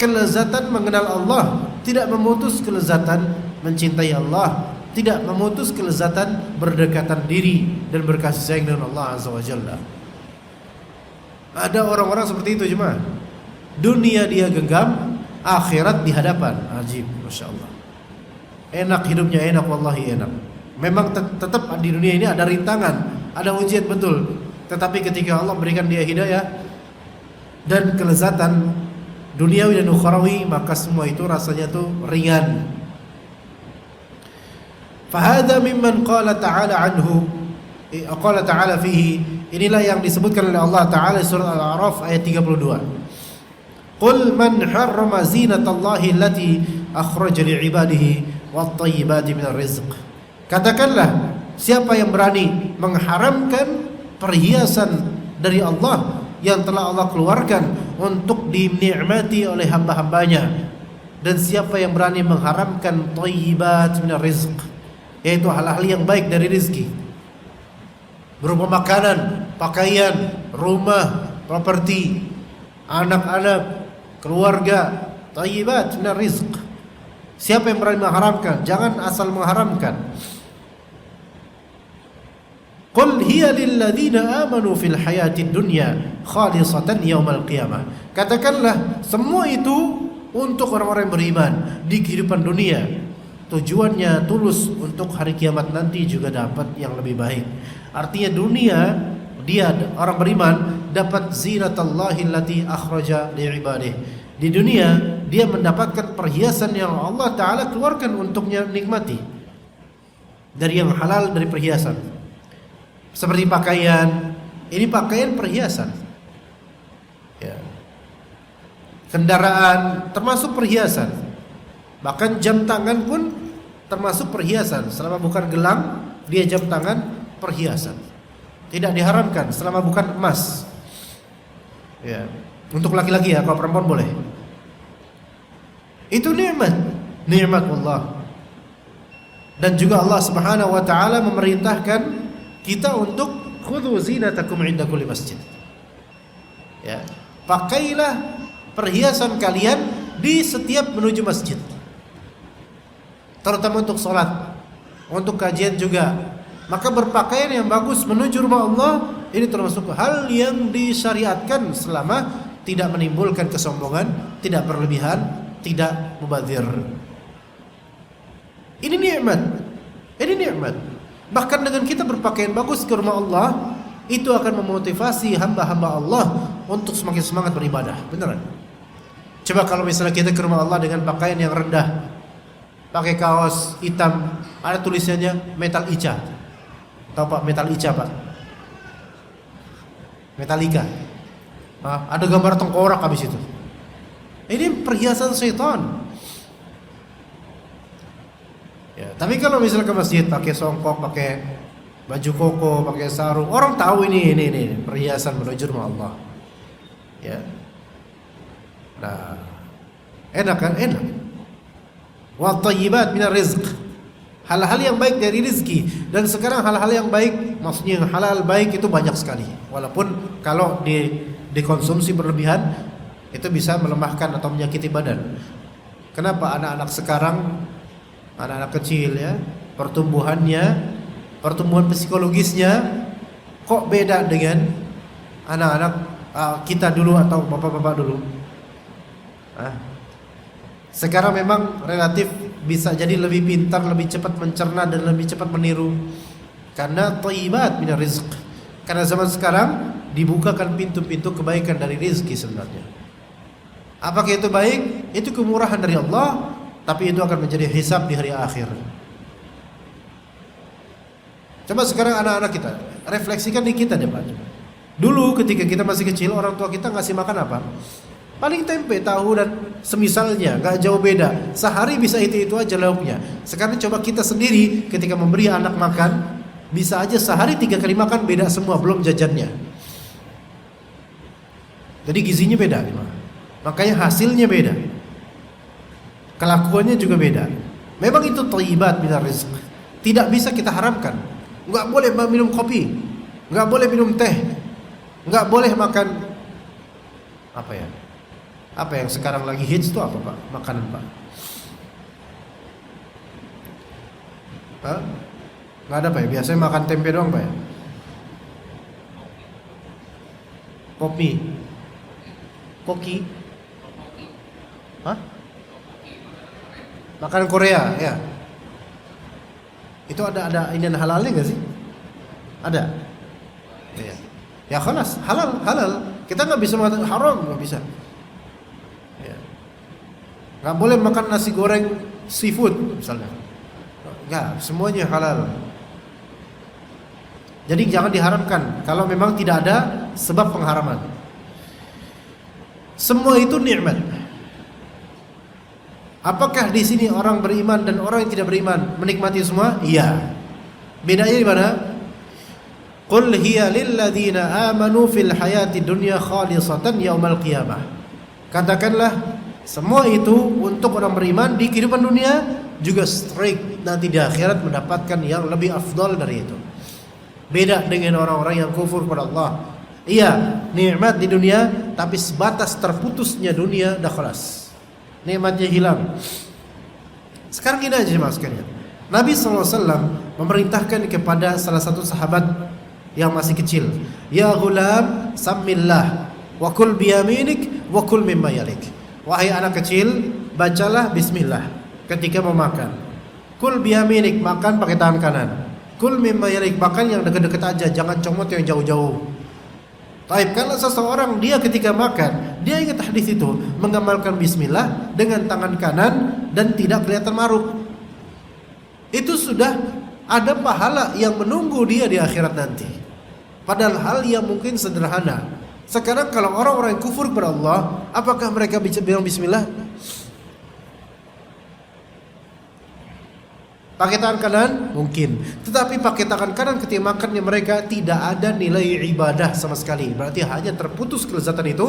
kelezatan mengenal Allah, tidak memutus kelezatan mencintai Allah, tidak memutus kelezatan berdekatan diri dan berkasih sayang dengan Allah Azza wa Jalla. Ada orang-orang seperti itu jemaah. Dunia dia genggam, akhirat di hadapan. Ajib, Masya Allah. Enak hidupnya, enak, wallahi enak. Memang tetap di dunia ini ada rintangan, ada ujian betul. Tetapi ketika Allah berikan dia hidayah dan kelezatan duniawi dan ukhrawi, maka semua itu rasanya tuh ringan. Fahadha mimman qala ta'ala anhu, qala ta'ala fihi. Inilah yang disebutkan oleh Allah Ta'ala surat Al-A'raf ayat 32. Qul man harrama zinatallahi allati akhraja li'ibadihi wat-thayyibati minar rizq. Katakanlah, siapa yang berani mengharamkan perhiasan dari Allah yang telah Allah keluarkan untuk dinikmati oleh hamba-hambanya, dan siapa yang berani mengharamkan thayyibat minar rizq, yaitu hal-hal yang baik dari rezeki, berupa makanan, pakaian, rumah, properti, anak-anak, keluarga, thayyibat minar rizq. Siapa yang berani mengharamkan? Jangan asal mengharamkan. Qul hiya lilladzina amanu fil hayatid dunya khalisatan yaumal qiyamah. Katakanlah, semua itu untuk orang-orang yang beriman di kehidupan dunia. Tujuannya tulus, untuk hari kiamat nanti juga dapat yang lebih baik. Artinya dunia, dia orang beriman dapat zinatallahi allati akhraja li'ibadihi. Di dunia dia mendapatkan perhiasan yang Allah Ta'ala keluarkan untuknya nikmati, dari yang halal, dari perhiasan. Seperti pakaian, ini pakaian perhiasan ya. Kendaraan termasuk perhiasan. Bahkan jam tangan pun termasuk perhiasan. Selama bukan gelang, dia jam tangan perhiasan. Tidak diharamkan selama bukan emas ya. Untuk laki-laki ya, kalau perempuan boleh. Itu nikmat Allah. Dan juga Allah Subhanahu wa taala memerintahkan kita untuk khudhu zinatakum 'inda kulli masjid. Ya, pakailah perhiasan kalian di setiap menuju masjid. Terutama untuk salat, untuk kajian juga. Maka berpakaian yang bagus menuju rumah Allah ini termasuk hal yang disyariatkan selama tidak menimbulkan kesombongan, tidak berlebihan, tidak mubadzir. Ini nikmat. Ini nikmat. Bahkan dengan kita berpakaian bagus ke rumah Allah, itu akan memotivasi hamba-hamba Allah untuk semakin semangat beribadah. Beneran. Coba kalau misalnya kita ke rumah Allah dengan pakaian yang rendah, pakai kaos hitam, ada tulisannya Metal Ica. Tahu Pak Metal Ica Pak? Metallica. Ada gambar tengkorak habis itu. Ini perhiasan syaitan. Ya, tapi kalau misalnya ke masjid pakai songkok, pakai baju koko, pakai sarung, orang tahu ini perhiasan menuju rumah Allah. Ya. Nah, enak kan? Enak. Wa thayyibat minar rizq. Hal-hal yang baik dari rezeki. Dan sekarang hal-hal yang baik, maksudnya yang halal baik itu banyak sekali. Walaupun kalau dikonsumsi berlebihan itu bisa melemahkan atau menyakiti badan. Kenapa anak-anak sekarang, anak-anak kecil ya, pertumbuhan psikologisnya kok beda dengan anak-anak kita dulu atau bapak-bapak dulu? Sekarang memang relatif bisa jadi lebih pintar, lebih cepat mencerna dan lebih cepat meniru. Karena thayyibat minar rizq. Karena zaman sekarang dibukakan pintu-pintu kebaikan dari rezeki sebenarnya. Apakah itu baik? Itu kemurahan dari Allah, tapi itu akan menjadi hisab di hari akhir. Coba sekarang anak-anak kita, refleksikan di kita deh Pak. Dulu ketika kita masih kecil, orang tua kita ngasih makan apa? Paling tempe, tahu dan semisalnya, gak jauh beda. Sehari bisa itu aja lauknya. Sekarang coba kita sendiri ketika memberi anak makan, bisa aja sehari 3 kali makan beda semua, belum jajannya. Jadi gizinya beda, makanya hasilnya beda, kelakuannya juga beda. Memang itu thayyibat minar rizq, tidak bisa kita haramkan. Nggak boleh minum kopi, nggak boleh minum teh, nggak boleh makan apa yang sekarang lagi hits itu apa Pak? Makanan Pak? Nggak ada Pak ya? Biasanya makan tempe doang Pak ya? Koki? Makanan Korea ya? Itu ada inian halalnya nggak sih? Ada? Ya. Ya khalas, halal. Kita nggak bisa mengatakan haram, nggak bisa. Ya. Nggak boleh makan nasi goreng seafood misalnya. Nggak, semuanya halal. Jadi jangan diharamkan kalau memang tidak ada sebab pengharaman. Semua itu nikmat. Apakah di sini orang beriman dan orang yang tidak beriman menikmati semua? Iya. Bedanya di mana? Qul hiya lil ladzina amanu fil hayati dunya khalisatan yaumal qiyamah. Katakanlah semua itu untuk orang beriman di kehidupan dunia, juga straight nanti di akhirat mendapatkan yang lebih afdal dari itu. Beda dengan orang-orang yang kufur kepada Allah. Iya, nikmat di dunia, tapi sebatas terputusnya dunia dah kelas. Nikmatnya hilang. Sekarang gini aja mas sekalian. Nabi SAW memerintahkan kepada salah satu sahabat yang masih kecil, ya ghulam, sammillah, wa kul biyaminik, wa kul mimma yalik. Wahai anak kecil, bacalah bismillah ketika mau makan. Kul biyaminik, makan pakai tangan kanan. Kul mimma yalik, makan yang dekat-dekat aja, jangan comot yang jauh-jauh. Taib, kalau seseorang dia ketika makan, dia ingat hadis itu, mengamalkan bismillah dengan tangan kanan dan tidak kelihatan maruk, itu sudah ada pahala yang menunggu dia di akhirat nanti. Padahal hal yang mungkin sederhana. Sekarang kalau orang-orang yang kufur kepada Allah, apakah mereka bisa bilang bismillah? Pakai tangan kanan mungkin, tetapi pakai tangan kanan ketika makannya mereka tidak ada nilai ibadah sama sekali. Berarti hanya terputus kelezatan itu.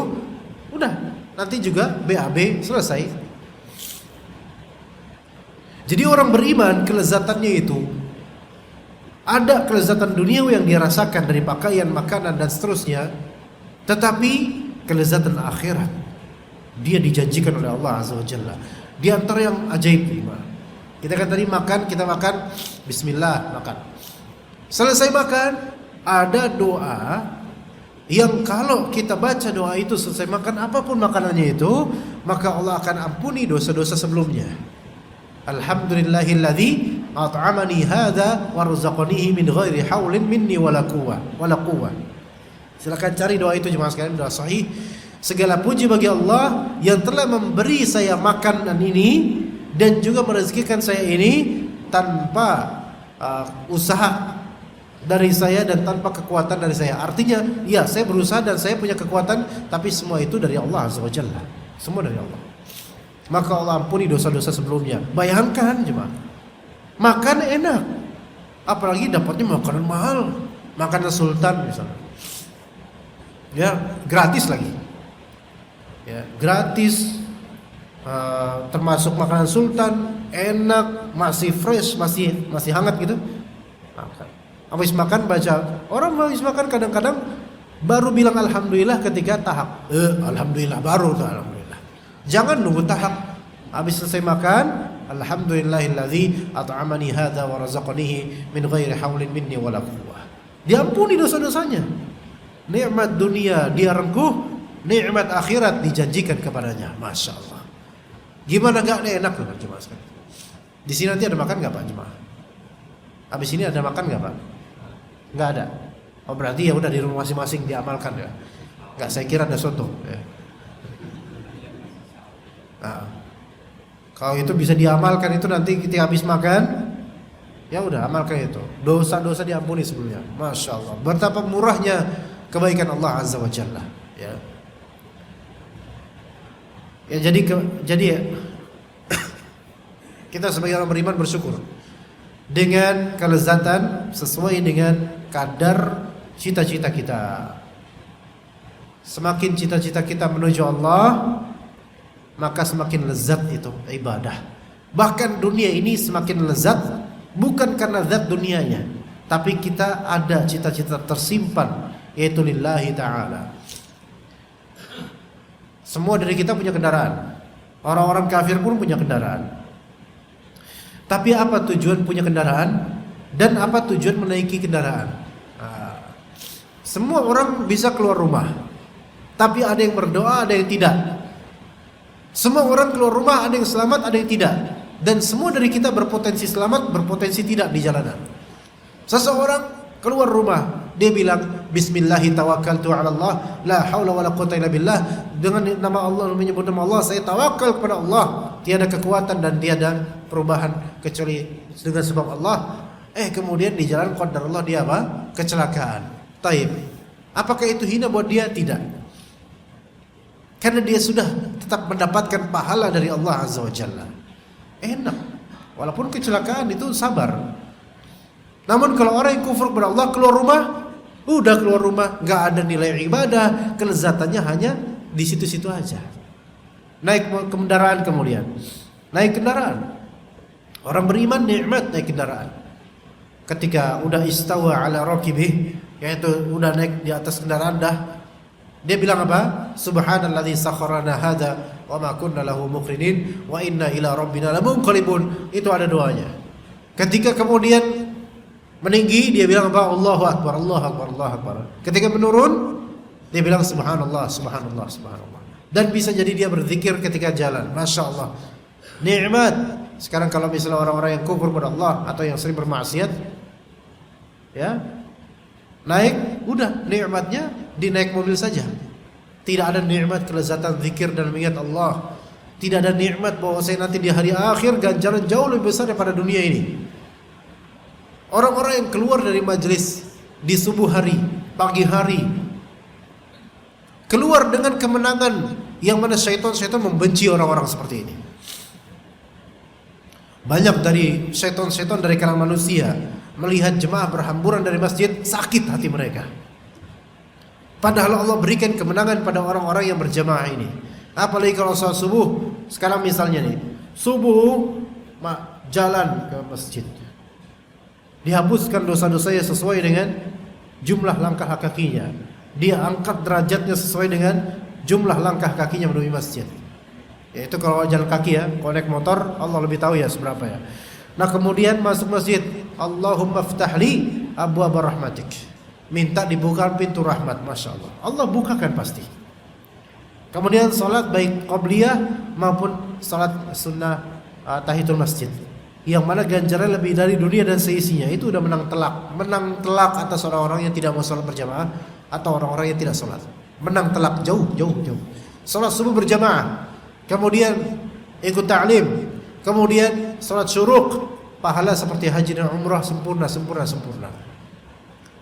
Udah, nanti juga BAB selesai. Jadi orang beriman kelezatannya itu ada kelezatan duniawi yang dia rasakan dari pakaian, makanan dan seterusnya, tetapi kelezatan akhirat dia dijanjikan oleh Allah Azza wa Jalla. Di antara yang ajaib lima. Kita kan tadi makan, kita makan bismillah, makan. Selesai makan, ada doa yang kalau kita baca doa itu selesai makan, apapun makanannya itu, maka Allah akan ampuni dosa-dosa sebelumnya. Alhamdulillahilladzi at'amani hadza warzaqanihi min ghairi haulin minni wala quwwah. Silakan cari doa itu jemaah sekalian, doa sahih. Segala puji bagi Allah yang telah memberi saya makanan ini dan juga merezekikan saya ini tanpa usaha dari saya dan tanpa kekuatan dari saya. Artinya, ya saya berusaha dan saya punya kekuatan, tapi semua itu dari Allah Azza wa Jalla. Semua dari Allah. Maka Allah ampuni dosa-dosa sebelumnya. Bayangkan jemaah, makan enak, apalagi dapatnya makanan mahal, makanan sultan misalnya. Ya, gratis lagi. Ya, gratis. Termasuk makanan sultan, enak, masih fresh, masih hangat gitu. Makan. Habis makan baca. Orang habis makan kadang-kadang baru bilang alhamdulillah ketika tahap. Alhamdulillah baru tuh alhamdulillah. Jangan nunggu tahap. Habis selesai makan, alhamdulillahilladzi at'amani hadza wa razaqanihi min ghairi haulin minni wala quwwah. Diampuni dosa-dosanya. Nikmat dunia dia rengkuh, nikmat akhirat dijanjikan kepadanya. Masya Allah. Gimana gak enak loh jemaah sekalian. Di sini nanti ada makan gak Pak jemaah? Habis ini ada makan gak Pak? Gak ada. Oh berarti ya udah di rumah masing-masing diamalkan ya. Gak, saya kira ada soto ya. Nah, kalau itu bisa diamalkan itu nanti ketika habis makan, ya udah amalkan itu. Dosa-dosa diampuni sebelumnya. Masya Allah. Betapa murahnya kebaikan Allah Azza wa Jalla. Ya. Ya jadi ya, kita sebagai orang beriman bersyukur dengan kelezatan sesuai dengan kadar cita-cita kita. Semakin cita-cita kita menuju Allah, maka semakin lezat itu ibadah. Bahkan dunia ini semakin lezat bukan karena zat dunianya, tapi kita ada cita-cita tersimpan, yaitu lillahi ta'ala. Semua dari kita punya kendaraan. Orang-orang kafir pun punya kendaraan. Tapi apa tujuan punya kendaraan? Dan apa tujuan menaiki kendaraan? Semua orang bisa keluar rumah, tapi ada yang berdoa, ada yang tidak. Semua orang keluar rumah, ada yang selamat, ada yang tidak. Dan semua dari kita berpotensi selamat, berpotensi tidak di jalanan. Seseorang keluar rumah, dia bilang bismillahi tawakkaltu ala Allah la haula wala quwwata illa billah, dengan nama Allah, menyebut nama Allah, saya tawakal kepada Allah, tiada kekuatan dan tiada perubahan kecuali dengan sebab Allah. Kemudian di jalan qadar Allah dia apa? Kecelakaan. Taib. Apakah itu hina buat dia? Tidak. Karena dia sudah tetap mendapatkan pahala dari Allah Azza wa Jalla. Enak. Walaupun kecelakaan itu sabar. Namun kalau orang yang kufur kepada Allah keluar rumah, udah keluar rumah, nggak ada nilai ibadah, kelezatannya hanya di situ-situ aja. Naik kendaraan kemudian, naik kendaraan. Orang beriman nikmat naik kendaraan. Ketika udah istawa ala rakibih, yaitu udah naik di atas kendaraan dah, dia bilang apa? Subhanalladzi sakharana hadza wa ma kunna lahu muqrinin wa inna ila rabbina lamunqalibun. Itu ada doanya. Ketika kemudian meninggi dia bilang apa? Allahu akbar, Allahu akbar, Allahu akbar. Ketika menurun dia bilang subhanallah, subhanallah, subhanallah. Dan bisa jadi dia berzikir ketika jalan. Masya Allah. Nikmat. Sekarang kalau misalnya orang-orang yang kufur kepada Allah atau yang sering bermaksiat, ya, naik, udah nikmatnya di naik mobil saja. Tidak ada nikmat kelezatan zikir dan mengingat Allah. Tidak ada nikmat bahwa saya nanti di hari akhir ganjaran jauh lebih besar daripada dunia ini. Orang-orang yang keluar dari majelis di subuh hari, pagi hari, keluar dengan kemenangan, yang mana syaitan membenci orang-orang seperti ini. Banyak dari syaitan dari kalangan manusia melihat jemaah berhamburan dari masjid, sakit hati mereka. Padahal Allah berikan kemenangan pada orang-orang yang berjamaah ini. Apalagi kalau sholat subuh. Sekarang misalnya nih, subuh jalan ke masjid, dihapuskan dosa-dosanya sesuai dengan jumlah langkah kakinya. Dia angkat derajatnya sesuai dengan jumlah langkah kakinya menuju masjid. Yaitu kalau jalan kaki ya, kalau naik motor Allah lebih tahu ya seberapa ya. Nah kemudian masuk masjid, Allahumma ftahli abwaab rahmatik. Minta dibukakan pintu rahmat, Masya Allah. Allah bukakan pasti. Kemudian salat baik qabliyah maupun salat sunnah tahiyatul masjid, yang mana ganjaran lebih dari dunia dan seisinya. Itu udah menang telak atas orang-orang yang tidak mau salat berjamaah atau orang-orang yang tidak salat. Menang telak jauh. Salat subuh berjamaah, kemudian ikut ta'lim, kemudian salat syuruk, pahala seperti haji dan umrah sempurna.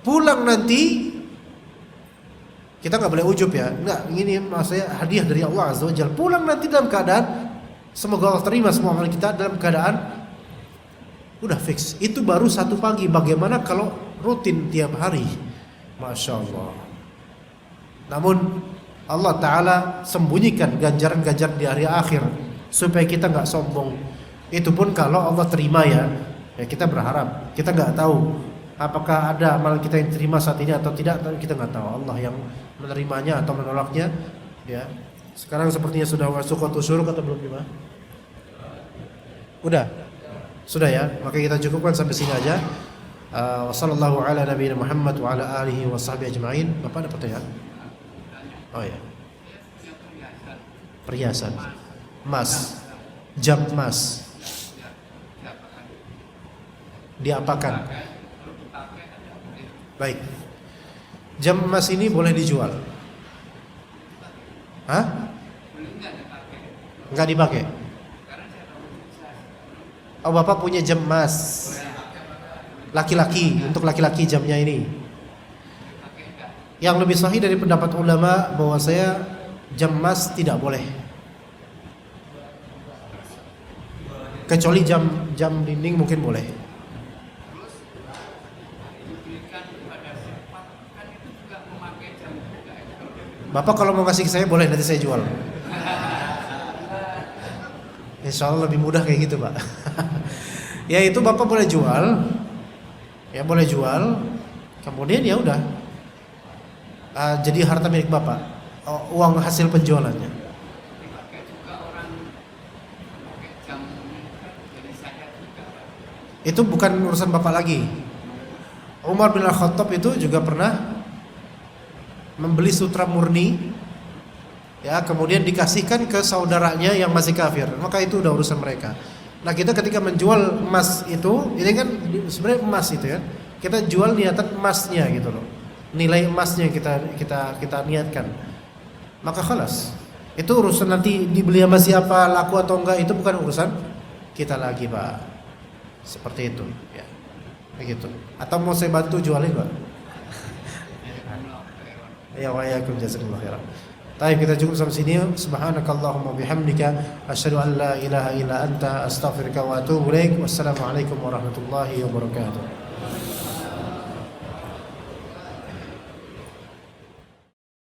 Pulang nanti kita nggak boleh ujub ya, nggak, ini maksudnya hadiah dari Allah Azza wa Jalla. Pulang nanti dalam keadaan semoga Allah terima semua amal kita dalam keadaan udah fix. Itu baru satu pagi. Bagaimana kalau rutin tiap hari? Masya Allah. Namun Allah Ta'ala sembunyikan ganjaran-ganjaran di hari akhir supaya kita nggak sombong. Itu pun kalau Allah terima ya kita berharap. Kita nggak tahu apakah ada amal kita yang terima saat ini atau tidak, kita nggak tahu. Allah yang menerimanya atau menolaknya. Ya. Sekarang sepertinya sudah masuk waktu syuruk atau belum gimana? Udah, sudah ya. Maka kita cukupkan sampai sini aja. Wassallallahu ala nabiyina Muhammad wa ala alihi wa sahbihi ajma'in. Bapak ada pertanyaan? Oh ya. Perhiasan, emas, jam emas, diapakan? Baik. Jam emas ini boleh dijual? Hah? Enggak dipakai? Oh, Bapak punya jam emas laki-laki, untuk laki-laki jamnya ini. Yang lebih sahih dari pendapat ulama bahwa saya jam emas tidak boleh, kecuali jam dinding mungkin boleh. Bapak kalau mau kasih ke saya boleh, nanti saya jual. Insya Allah lebih mudah kayak gitu Pak. Ya itu Bapak boleh jual, ya boleh jual. Kemudian ya udah, jadi harta milik Bapak, uang hasil penjualannya. Itu bukan urusan Bapak lagi. Umar bin Al-Khattab itu juga pernah membeli sutra murni, ya kemudian dikasihkan ke saudaranya yang masih kafir, maka itu udah urusan mereka. Nah kita ketika menjual emas itu, ini kan sebenarnya emas itu ya, kita jual niatan emasnya gitu loh, nilai emasnya kita niatkan, maka khalas. Itu urusan nanti dibeli sama siapa, laku atau enggak, itu bukan urusan kita lagi Pak. Seperti itu ya, begitu. Atau mau saya bantu jualin Pak? Ya wa yakum jazakumullah khairan. Baik, kita cukup sampai sini. Subhanakallahumma bihamdika asyhadu an la ilaha illa anta astaghfiruka wa atubu ilaik. Wassalamualaikum warahmatullahi wabarakatuh.